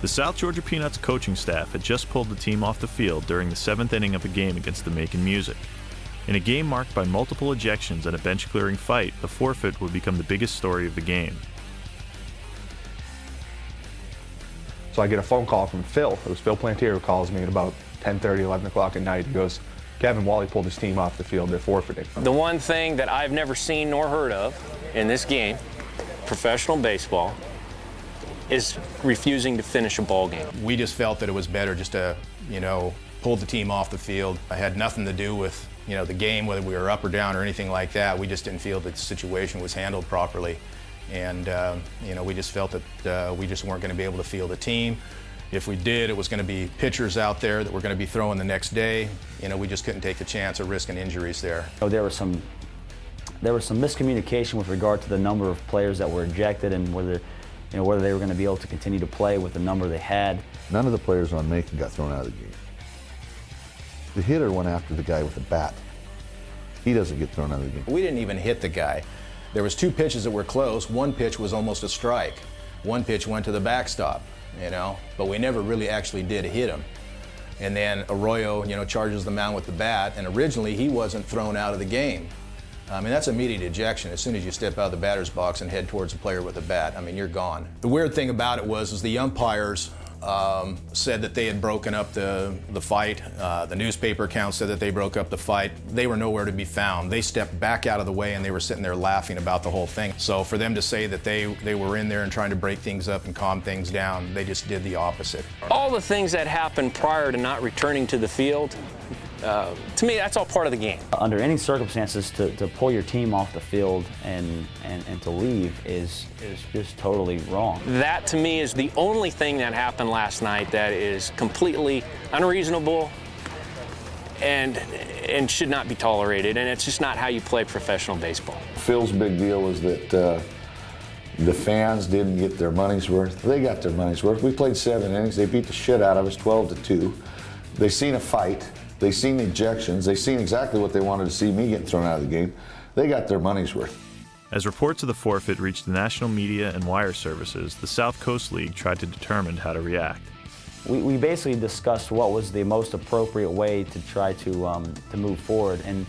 The South Georgia Peanuts coaching staff had just pulled the team off the field during the 7th inning of a game against the Macon Music. In a game marked by multiple ejections and a bench-clearing fight, the forfeit would become the biggest story of the game. So I get a phone call from Phil. It was Phil Plantier who calls me at about 10:30, 11 o'clock at night. He goes, "Kevin, Wally pulled his team off the field. They're forfeiting." The one thing that I've never seen nor heard of in this game, professional baseball, is refusing to finish a ball game. We just felt that it was better just to, pull the team off the field. It had nothing to do with, the game, whether we were up or down or anything like that. We just didn't feel that the situation was handled properly. And, we just felt that we just weren't going to be able to field a team. If we did, it was going to be pitchers out there that were going to be throwing the next day. We just couldn't take the chance of risking injuries there. There was some miscommunication with regard to the number of players that were ejected and whether they were going to be able to continue to play with the number they had. None of the players on Macon got thrown out of the game. The hitter went after the guy with the bat. He doesn't get thrown out of the game. We didn't even hit the guy. There was 2 pitches that were close. One pitch was almost a strike. One pitch went to the backstop, but we never really actually did hit him. And then Arroyo, charges the mound with the bat, and originally he wasn't thrown out of the game. That's immediate ejection. As soon as you step out of the batter's box and head towards a player with a bat, you're gone. The weird thing about it was the umpires said that they had broken up the fight. The newspaper accounts said that they broke up the fight. They were nowhere to be found. They stepped back out of the way and they were sitting there laughing about the whole thing. So for them to say that they were in there and trying to break things up and calm things down, they just did the opposite. All the things that happened prior to not returning to the field, to me, that's all part of the game. Under any circumstances, to pull your team off the field and to leave is just totally wrong. That, to me, is the only thing that happened last night that is completely unreasonable and should not be tolerated, and it's just not how you play professional baseball. Phil's big deal was that the fans didn't get their money's worth. They got their money's worth. We played 7 innings. They beat the shit out of us, 12-2. They seen a fight. They seen ejections. They seen exactly what they wanted to see, me getting thrown out of the game. They got their money's worth. As reports of the forfeit reached the national media and wire services, the South Coast League tried to determine how to react. We basically discussed what was the most appropriate way to try to move forward and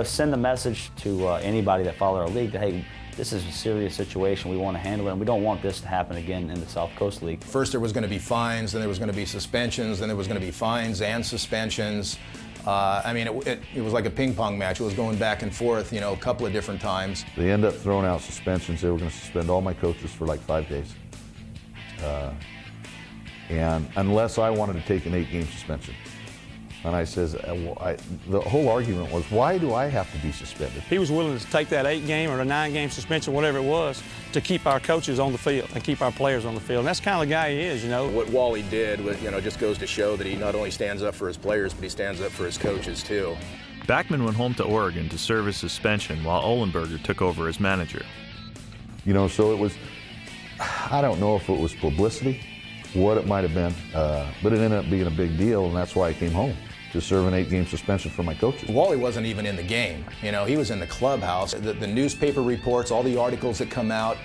send a message to anybody that followed our league that, hey, this is a serious situation. We want to handle it, and we don't want this to happen again in the South Coast League. First there was going to be fines, then there was going to be suspensions, then there was going to be fines and suspensions. It was like a ping pong match. It was going back and forth, a couple of different times. They ended up throwing out suspensions. They were going to suspend all my coaches for like 5 days. And unless I wanted to take an 8-game suspension. And I says, the whole argument was, why do I have to be suspended? He was willing to take that 8-game or a 9-game suspension, whatever it was, to keep our coaches on the field and keep our players on the field. And that's kind of the guy he is, What Wally did, just goes to show that he not only stands up for his players, but he stands up for his coaches, too. Backman went home to Oregon to serve his suspension while Ohlenberger took over as manager. So it was, I don't know if it was publicity, what it might have been, but it ended up being a big deal, and that's why I came home, to serve an 8-game suspension for my coaches. Wally wasn't even in the game. He was in the clubhouse. The newspaper reports, all the articles that come out,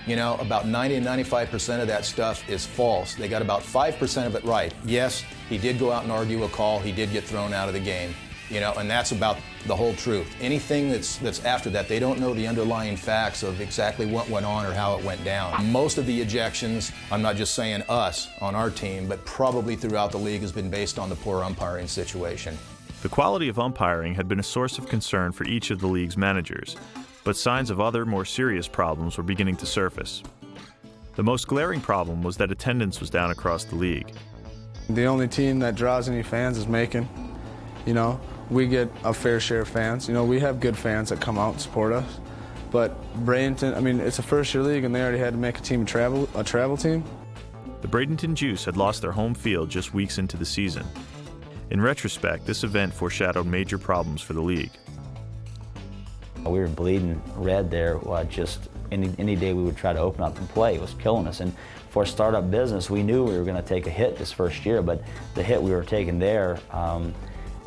about 90 and 95% of that stuff is false. They got about 5% of it right. Yes, he did go out and argue a call. He did get thrown out of the game. And that's about the whole truth. Anything that's after that, they don't know the underlying facts of exactly what went on or how it went down. Most of the ejections, I'm not just saying us on our team, but probably throughout the league, has been based on the poor umpiring situation. The quality of umpiring had been a source of concern for each of the league's managers, but signs of other, more serious problems were beginning to surface. The most glaring problem was that attendance was down across the league. The only team that draws any fans is Macon. We get a fair share of fans. We have good fans that come out and support us. But Bradenton, it's a first-year league, and they already had to make a travel team. The Bradenton Juice had lost their home field just weeks into the season. In retrospect, this event foreshadowed major problems for the league. We were bleeding red there. Just any day we would try to open up and play, it was killing us. And for a startup business, we knew we were going to take a hit this first year, but the hit we were taking there,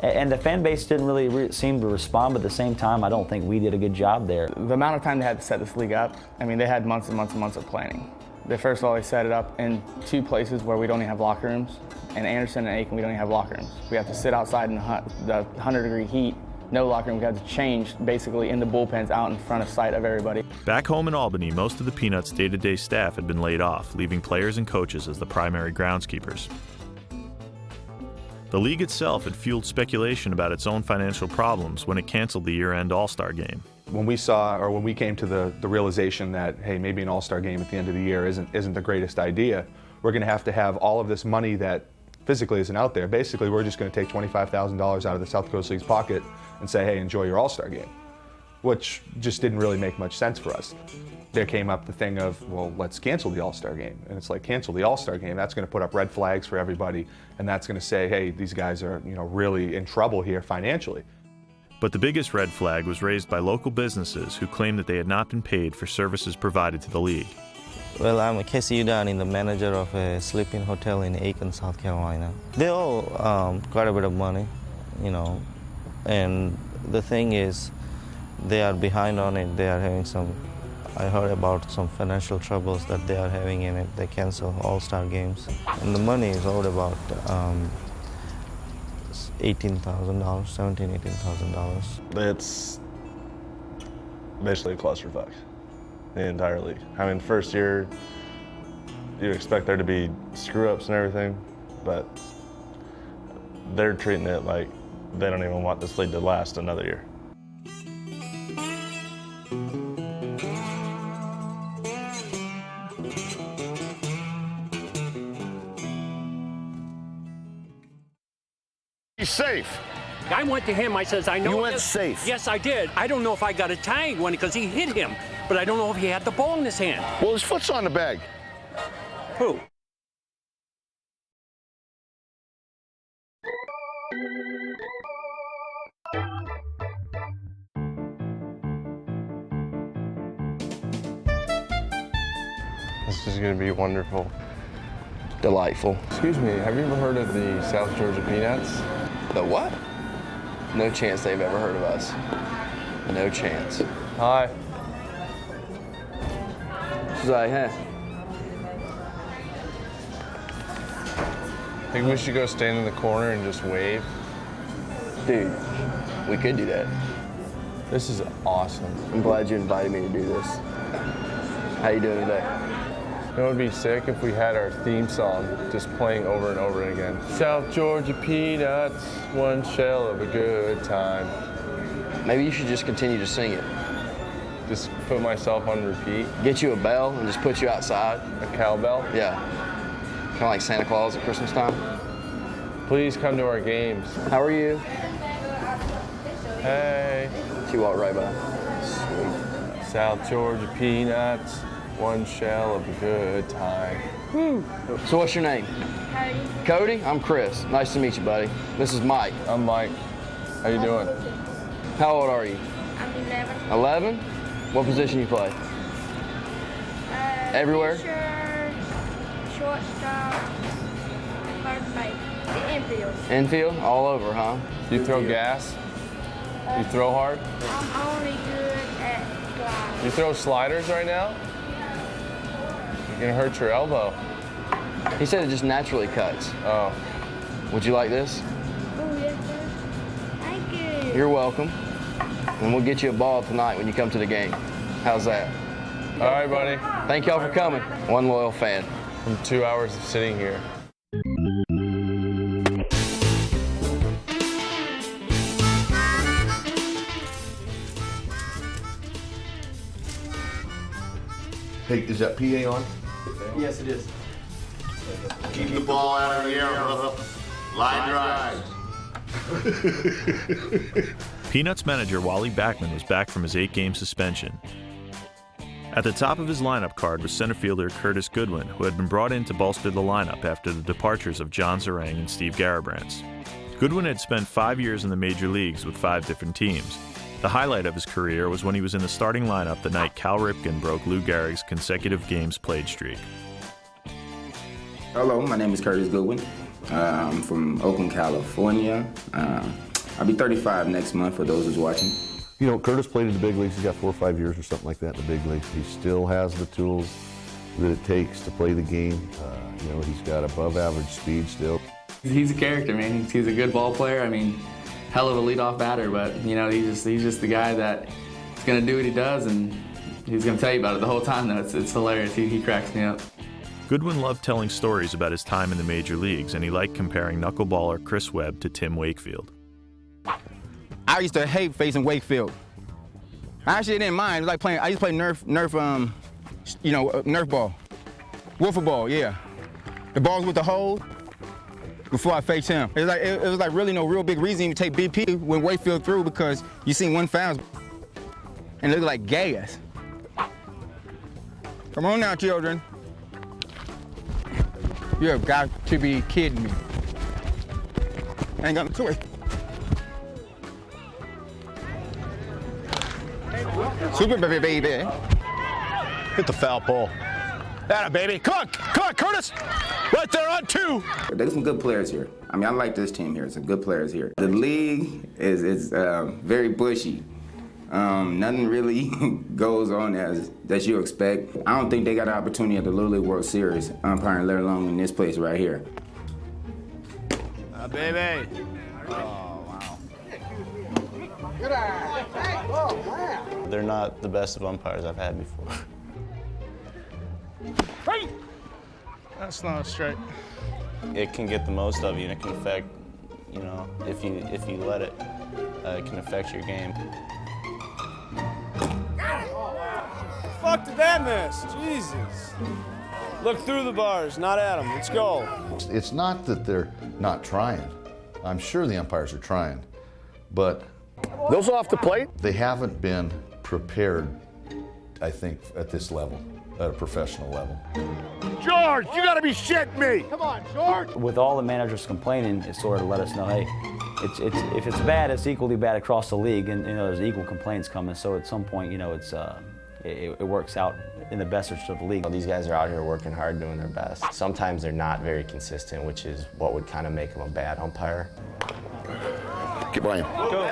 and the fan base didn't really seem to respond, but at the same time, I don't think we did a good job there. The amount of time they had to set this league up, they had months and months and months of planning. They first of all, they set it up in 2 places where we don't even have locker rooms. In Anderson and Aiken, we don't even have locker rooms. We have to sit outside in the 100-degree heat, no locker room. We have to change basically in the bullpens out in front of sight of everybody. Back home in Albany, most of the Peanuts' day-to-day staff had been laid off, leaving players and coaches as the primary groundskeepers. The league itself had fueled speculation about its own financial problems when it canceled the year-end All-Star game. When we came to the realization that, hey, maybe an All-Star game at the end of the year isn't the greatest idea, we're going to have all of this money that physically isn't out there. Basically, we're just going to take $25,000 out of the South Coast League's pocket and say, hey, enjoy your All-Star game, which just didn't really make much sense for us. There came up the thing of, well, let's cancel the All-Star game. And it's like, cancel the All-Star game. That's going to put up red flags for everybody, and that's going to say, hey, these guys are, really in trouble here financially. But the biggest red flag was raised by local businesses who claimed that they had not been paid for services provided to the league. Well, I'm a Casey Udan, the manager of a sleeping hotel in Aiken, South Carolina. They owe quite a bit of money, and the thing is, they are behind on it. They are having I heard about some financial troubles that they are having in it. They cancel All-Star games. And the money is owed about $18,000, $18,000. It's basically a clusterfuck, the entire league. I mean, first year, you expect there to be screw-ups and everything, but they're treating it like they don't even want this league to last another year. Safe. I went to him, I says, I know. You went safe. Yes, I did. I don't know if I got a tag when because he hit him, but I don't know if he had the ball in his hand. Well, his foot's on the bag. Who? This is going to be wonderful. Delightful. Excuse me, have you ever heard of the South Georgia Peanuts? The what? No chance they've ever heard of us. No chance. Hi. She's like, hey. Think we should go stand in the corner and just wave? Dude, we could do that. This is awesome. I'm glad you invited me to do this. How you doing today? It would be sick if we had our theme song just playing over and over again. South Georgia Peanuts, one shell of a good time. Maybe you should just continue to sing it. Just put myself on repeat. Get you a bell and just put you outside. A cowbell? Yeah. Kind of like Santa Claus at Christmas time. Please come to our games. How are you? Hey. She walked right by. Sweet. South Georgia Peanuts, one shell of a good time. Woo. So what's your name? Cody. Cody? I'm Chris. Nice to meet you, buddy. This is Mike. I'm Mike. How you doing? How old are you? I'm 11. 11? What position you play? Everywhere? Pitcher, shortstop, first base, infield. Infield? All over, huh? You throw gas? You throw hard? I'm only good at sliding. You throw sliders right now? You're gonna hurt your elbow. He said it just naturally cuts. Oh. Would you like this? Oh, yes, sir. Thank you. You're welcome. And we'll get you a ball tonight when you come to the game. How's that? All right, buddy. Thank y'all for coming. One loyal fan. From 2 hours of sitting here. Hey, is that PA on? Yes, it is. Keep the ball out of the air, brother. Line drive. Peanuts manager Wally Backman was back from his 8-game suspension. At the top of his lineup card was center fielder Curtis Goodwin, who had been brought in to bolster the lineup after the departures of John Zarang and Steve Garabrants. Goodwin had spent 5 years in the major leagues with 5 different teams. The highlight of his career was when he was in the starting lineup the night Cal Ripken broke Lou Gehrig's consecutive games played streak. Hello, my name is Curtis Goodwin. I'm from Oakland, California. I'll be 35 next month for those who's watching. You know, Curtis played in the big leagues. He's got 4 or 5 years or something like that in the big leagues. He still has the tools. that it takes to play the game. You know, he's got above average speed still. He's a character, man. He's a good ball player. I mean, hell of a leadoff batter, but you know, he's just the guy that is going to do what he does, and he's going to tell you about it the whole time. Though it's hilarious. He cracks me up. Goodwin loved telling stories about his time in the major leagues, and he liked comparing knuckleballer Chris Webb to Tim Wakefield. I used to hate facing Wakefield. I actually didn't mind. It was like playing. I used to play Nerf ball, wiffle ball. Yeah, the balls with the hole. Before I faced him, it was like really no real big reason to take BP when Wakefield threw, because you seen one foul and it looked like gas. Come on now, children. You have got to be kidding me. I ain't got no choice. Super baby. Hit the foul pole. Atta baby. Come on, Curtis. Right there on 2. There's some good players here. I mean, I like this team here. Some good players here. The league is very bushy. Nothing really goes on as you expect. I don't think they got an opportunity at the Little League World Series umpiring, let alone in this place right here. Baby. They're not the best of umpires I've had before. That's not straight. It can get the most of you, and it can affect, you know, if you let it, it can affect your game. Fuck did that miss? Jesus. Look through the bars, not at them. Let's go. It's not that they're not trying. I'm sure the umpires are trying, but those off the plate? They haven't been prepared, I think, at this level, at a professional level. George, you gotta be shitting me! Come on, George! With all the managers complaining, it sort of let us know, hey, if it's bad, it's equally bad across the league, and you know there's equal complaints coming. So at some point, you know, it works out in the best interest of the league. These guys are out here working hard, doing their best. Sometimes they're not very consistent, which is what would kind of make them a bad umpire. Get by him. Go.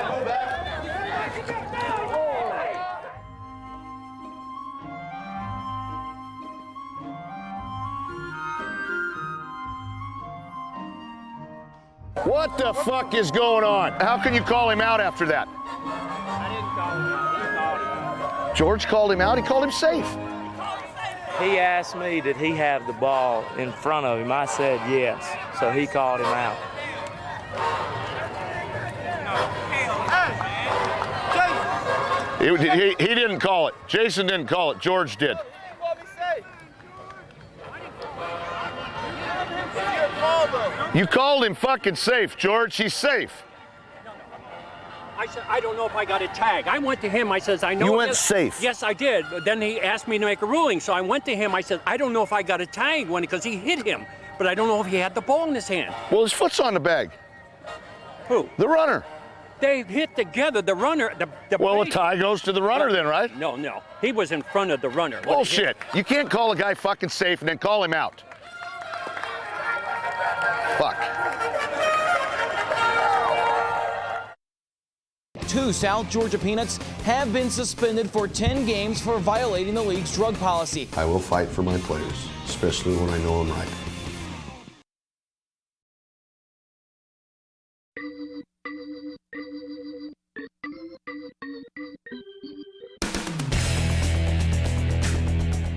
What the fuck is going on? How can you call him out after that? I didn't call him out. He called him out. George called him out. He called him safe. He asked me, did he have the ball in front of him? I said yes, so he called him out. He didn't call it. Jason didn't call it. George did. You called him fucking safe, George. He's safe. I said, I don't know if I got a tag. I went to him. I says, I know. You went safe. Yes, I did. But then he asked me to make a ruling. So I went to him. I said, I don't know if I got a tag because he hit him. But I don't know if he had the ball in his hand. Well, his foot's on the bag. Who? The runner. They hit together. The runner. Well, a tie goes to the runner then, right? No. He was in front of the runner. Bullshit. You can't call a guy fucking safe and then call him out. Fuck. 2 South Georgia Peanuts have been suspended for 10 games for violating the league's drug policy. I will fight for my players, especially when I know I'm right.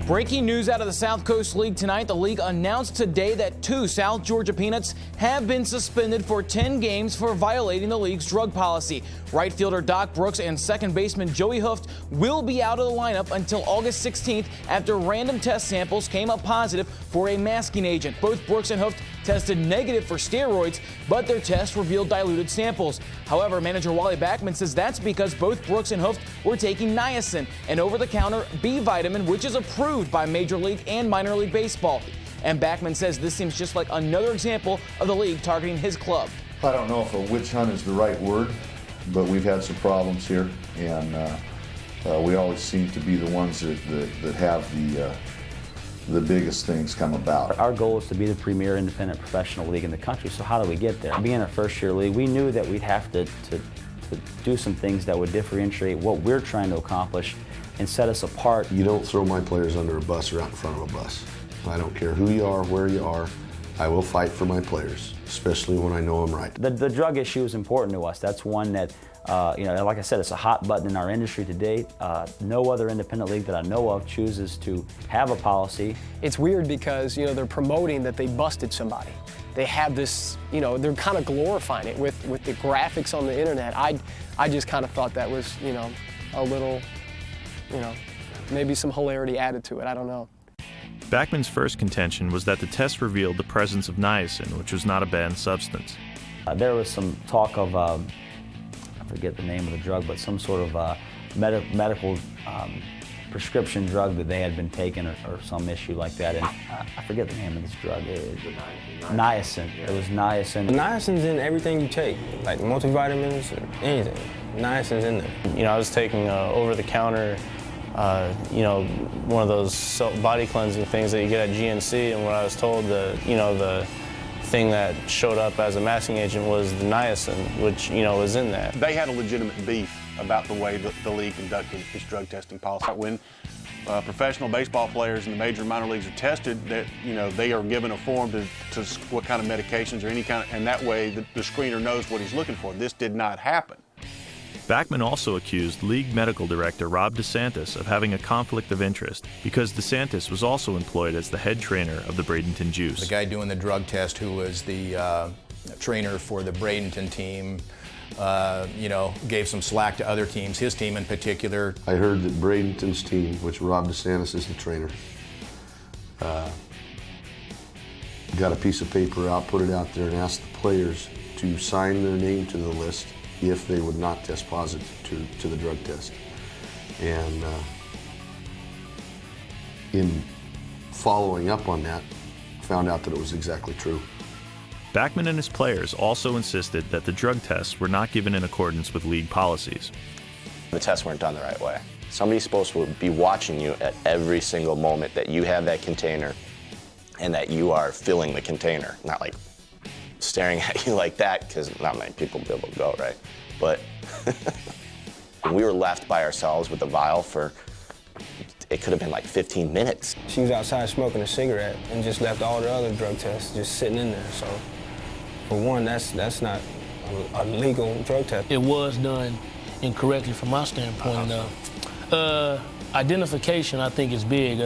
Breaking news out of the South Coast League tonight. The league announced today that 2 South Georgia Peanuts have been suspended for 10 games for violating the league's drug policy. Right fielder Doc Brooks and second baseman Joey Hooft will be out of the lineup until August 16th after random test samples came up positive for a masking agent. Both Brooks and Hooft tested negative for steroids, but their tests revealed diluted samples. However, manager Wally Backman says that's because both Brooks and Hooft were taking niacin, an over-the-counter B vitamin, which is approved by Major League and Minor League Baseball. And Backman says this seems just like another example of the league targeting his club. I don't know if a witch hunt is the right word, but we've had some problems here, and we always seem to be the ones that have the biggest things come about. Our goal is to be the premier independent professional league in the country, so how do we get there? Being a first-year league, we knew that we'd have to do some things that would differentiate what we're trying to accomplish and set us apart. You don't throw my players under a bus or out in front of a bus. I don't care who you are, where you are, I will fight for my players, especially when I know I'm right. The drug issue is important to us. That's one that, like I said, it's a hot button in our industry to date. No other independent league that I know of chooses to have a policy. It's weird because, they're promoting that they busted somebody. They have this, they're kind of glorifying it with the graphics on the internet. I just kind of thought that was, a little, maybe some hilarity added to it. I don't know. Backman's first contention was that the test revealed the presence of niacin, which was not a banned substance. There was some talk of, I forget the name of the drug, but some sort of medical prescription drug that they had been taking or some issue like that. And I forget the name of this drug. Niacin. It was niacin. Niacin's in everything you take, like multivitamins or anything. Niacin's in there. I was taking over-the-counter, one of those body cleansing things that you get at GNC, and when I was told the thing that showed up as a masking agent was the niacin, which, was in that. They had a legitimate beef about the way the league conducted its drug testing policy. When professional baseball players in the major and minor leagues are tested, that they are given a form to what kind of medications or any kind of, and that way the screener knows what he's looking for. This did not happen. Backman also accused League Medical Director Rob DeSantis of having a conflict of interest because DeSantis was also employed as the head trainer of the Bradenton Juice. The guy doing the drug test, who was the trainer for the Bradenton team, gave some slack to other teams, his team in particular. I heard that Bradenton's team, which Rob DeSantis is the trainer, got a piece of paper out, put it out there, and asked the players to sign their name to the list if they would not test positive to the drug test. And in following up on that, found out that it was exactly true. Backman and his players also insisted that the drug tests were not given in accordance with league policies. The tests weren't done the right way. Somebody's supposed to be watching you at every single moment that you have that container and that you are filling the container, not like staring at you like that, because not many people will be able to go, right? But we were left by ourselves with the vial for, it could have been like 15 minutes. She was outside smoking a cigarette and just left all the other drug tests just sitting in there. So, for one, that's not a legal drug test. It was done incorrectly from my standpoint. Identification, I think, is big.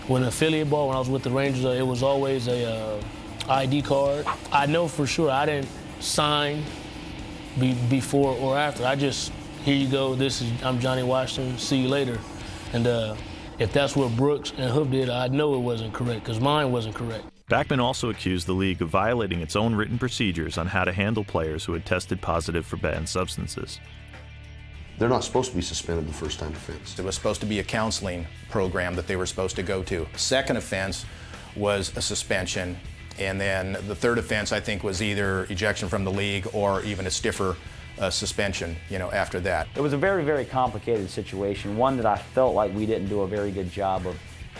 When affiliate ball, when I was with the Rangers, it was always a ID card. I know for sure I didn't sign before or after. I just, here you go, I'm Johnny Washington, see you later. And if that's what Brooks and Hoof did, I know it wasn't correct, because mine wasn't correct. Backman also accused the league of violating its own written procedures on how to handle players who had tested positive for banned substances. They're not supposed to be suspended the first time offense. It was supposed to be a counseling program that they were supposed to go to. Second offense was a suspension, and then the third offense, I think, was either ejection from the league or even a stiffer suspension, after that. It was a very, very complicated situation, one that I felt like we didn't do a very good job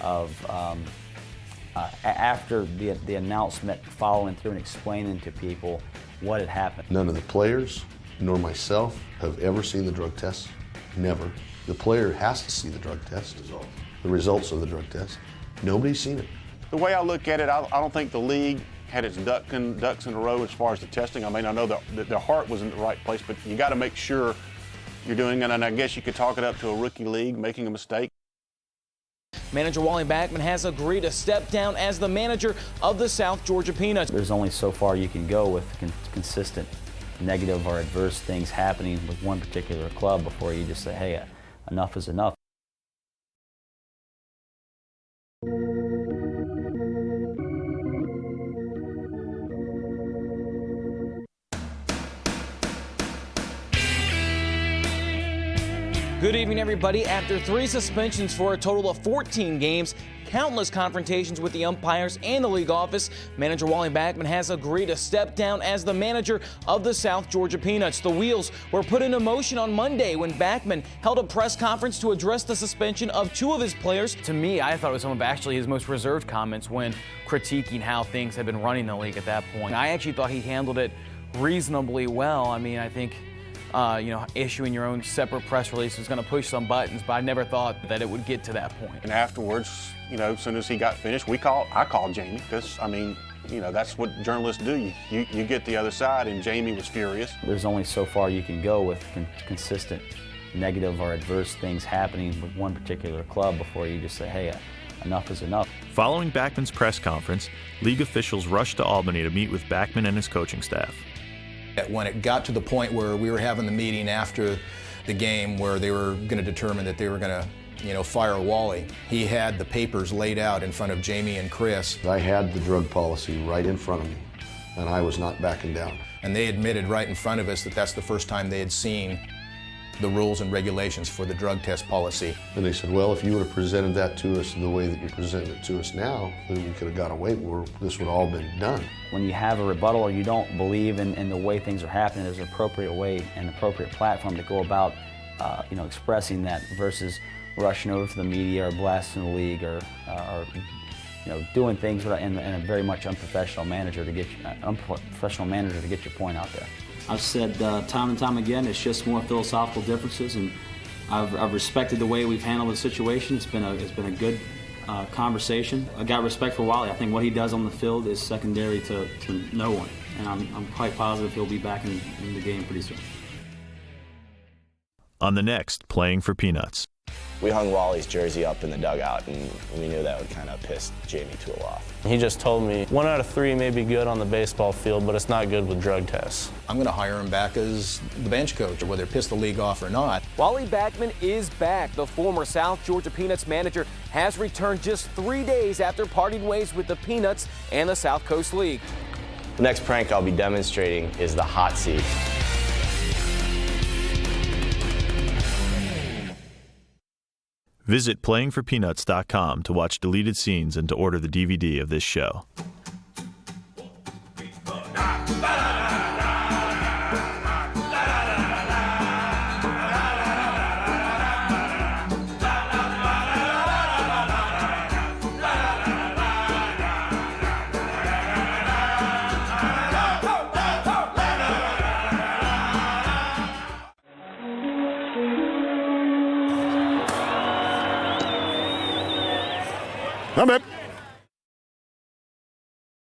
of after the announcement, following through and explaining to people what had happened. None of the players nor myself have ever seen the drug test. Never. The player has to see the drug test, the results of the drug test. Nobody's seen it. The way I look at it, I don't think the league had its ducks in a row as far as the testing. I mean, I know that their heart was in the right place, but you got to make sure you're doing it, and I guess you could talk it up to a rookie league making a mistake. Manager Wally Backman has agreed to step down as the manager of the South Georgia Peanuts. There's only so far you can go with consistent negative or adverse things happening with one particular club before you just say, hey, enough is enough. Good evening, everybody. After 3 suspensions for a total of 14 games, countless confrontations with the umpires and the league office, manager Wally Backman has agreed to step down as the manager of the South Georgia Peanuts. The wheels were put into motion on Monday when Backman held a press conference to address the suspension of 2 of his players. To me, I thought it was some of actually his most reserved comments when critiquing how things had been running the league at that point. I actually thought he handled it reasonably well. I mean, I think issuing your own separate press release was going to push some buttons, but I never thought that it would get to that point. And afterwards, as soon as he got finished, I called Jamie because, that's what journalists do. You get the other side, and Jamie was furious. There's only so far you can go with consistent negative or adverse things happening with one particular club before you just say, hey, enough is enough. Following Backman's press conference, league officials rushed to Albany to meet with Backman and his coaching staff. When it got to the point where we were having the meeting after the game where they were going to determine that they were going to fire Wally, he had the papers laid out in front of Jamie and Chris. I had the drug policy right in front of me, and I was not backing down. And they admitted right in front of us that that's the first time they had seen the rules and regulations for the drug test policy. And they said, well, if you would have presented that to us the way that you presented it to us now, then we could have got away where this would have all been done. When you have a rebuttal or you don't believe in the way things are happening, there's an appropriate way and appropriate platform to go about expressing that versus rushing over to the media or blasting the league or doing things in a very much unprofessional manager to get your point out there. I've said time and time again, it's just more philosophical differences, and I've respected the way we've handled the situation. It's been a good conversation. I got respect for Wally. I think what he does on the field is secondary to no one, and I'm quite positive he'll be back in the game pretty soon. On the next, Playing for Peanuts. We hung Wally's jersey up in the dugout, and we knew that would kind of piss Jamie Toole off. He just told me 1 out of 3 may be good on the baseball field, but it's not good with drug tests. I'm going to hire him back as the bench coach, whether it pissed the league off or not. Wally Backman is back. The former South Georgia Peanuts manager has returned just 3 days after parting ways with the Peanuts and the South Coast League. The next prank I'll be demonstrating is the hot seat. Visit playingforpeanuts.com to watch deleted scenes and to order the DVD of this show. I'm up.